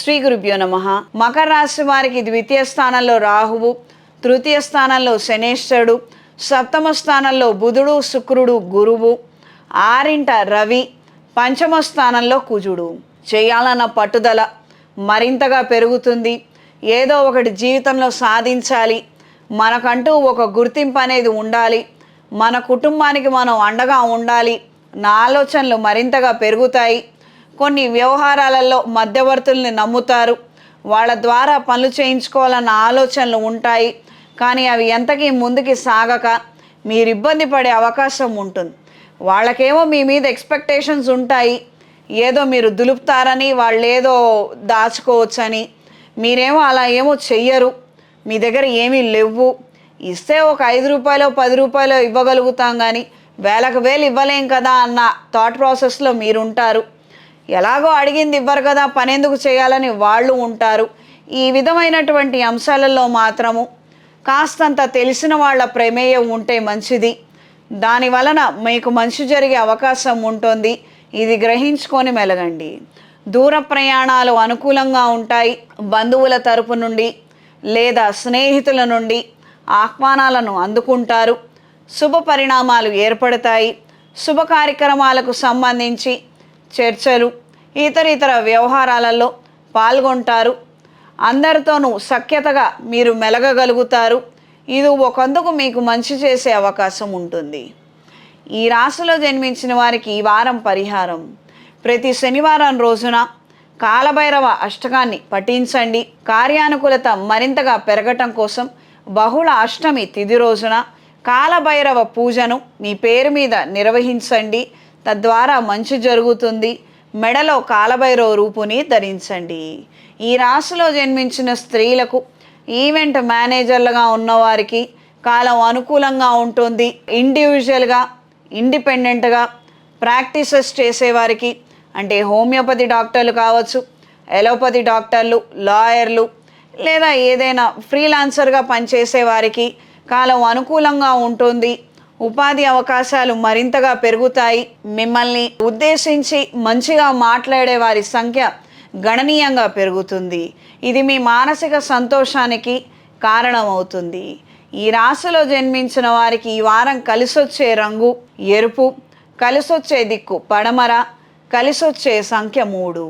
శ్రీ గురుభ్యో నమః. మకర రాశి వారికి ద్వితీయ స్థానంలో రాహువు, తృతీయ స్థానంలో శనేశ్వరుడు, సప్తమ స్థానంలో బుధుడు, శుక్రుడు, గురువు, ఆరింట రవి, పంచమ స్థానంలో కుజుడు. చేయాలన్న పట్టుదల మరింతగా పెరుగుతుంది. ఏదో ఒకటి జీవితంలో సాధించాలి, మనకంటూ ఒక గుర్తింపు అనేది ఉండాలి, మన కుటుంబానికి మనం అండగా ఉండాలి నా ఆలోచనలు మరింతగా పెరుగుతాయి. కొన్ని వ్యవహారాలలో మధ్యవర్తుల్ని నమ్ముతారు, వాళ్ళ ద్వారా పనులు చేయించుకోవాలన్న ఆలోచనలు ఉంటాయి. కానీ అవి ఎంతకీ ముందుకి సాగక మీరు ఇబ్బంది పడే అవకాశం ఉంటుంది. వాళ్ళకేమో మీ మీద ఎక్స్పెక్టేషన్స్ ఉంటాయి, ఏదో మీరు దులుపుతారని, వాళ్ళు ఏదో దాచుకోవచ్చని. మీరేమో అలా ఏమో చెయ్యరు, మీ దగ్గర ఏమీ లేవు. ఇస్తే ఒక 5 రూపాయలు 10 రూపాయలు ఇవ్వగలుగుతాం, కానీ వేలకు వేలు ఇవ్వలేం కదా అన్న థాట్ ప్రాసెస్లో మీరుంటారు. ఎలాగో అడిగింది ఇవ్వరు కదా, పనెందుకు చేయాలని వాళ్ళు ఉంటారు. ఈ విధమైనటువంటి అంశాలలో మాత్రము కాస్తంత తెలిసిన వాళ్ళ ప్రమేయం ఉంటే మంచిది. దాని వలన మీకు మంచి జరిగే అవకాశం ఉంటుంది. ఇది గ్రహించుకొని మెలగండి. దూర ప్రయాణాలు అనుకూలంగా ఉంటాయి. బంధువుల తరపు నుండి లేదా స్నేహితుల నుండి ఆహ్వానాలను అందుకుంటారు. శుభ పరిణామాలు ఏర్పడతాయి. శుభ కార్యక్రమాలకు సంబంధించి చర్చలు, ఇతర వ్యవహారాలలో పాల్గొంటారు. అందరితోనూ సఖ్యతగా మీరు మెలగగలుగుతారు. ఇది ఒకందుకు మీకు మంచి చేసే అవకాశం ఉంటుంది. ఈ రాశిలో జన్మించిన వారికి ఈ వారం పరిహారం: ప్రతి శనివారం రోజున కాలభైరవ అష్టకాన్ని పఠించండి. కార్యానుకూలత మరింతగా పెరగటం కోసం బహుళ అష్టమి తిథి రోజున కాలభైరవ పూజను మీ పేరు మీద నిర్వహించండి. తద్వారా మంచి జరుగుతుంది. మెడలో కాలభైరవ రూపుని ధరించండి. ఈ రాశిలో జన్మించిన స్త్రీలకు, ఈవెంట్ మేనేజర్లుగా ఉన్నవారికి కాలం అనుకూలంగా ఉంటుంది. ఇండివిజువల్గా, ఇండిపెండెంట్గా ప్రాక్టీసెస్ చేసేవారికి, అంటే హోమియోపతి డాక్టర్లు కావచ్చు, ఎలోపతి డాక్టర్లు, లాయర్లు, లేదా ఏదైనా ఫ్రీలాన్సర్గా పనిచేసే వారికి కాలం అనుకూలంగా ఉంటుంది. ఉపాధి అవకాశాలు మరింతగా పెరుగుతాయి. మిమ్మల్ని ఉద్దేశించి మంచిగా మాట్లాడే వారి సంఖ్య గణనీయంగా పెరుగుతుంది. ఇది మీ మానసిక సంతోషానికి కారణమవుతుంది. ఈ రాశిలో జన్మించిన వారికి ఈ వారం కలిసొచ్చే రంగు ఎరుపు, కలిసొచ్చే దిక్కు పడమర, కలిసొచ్చే సంఖ్య 3.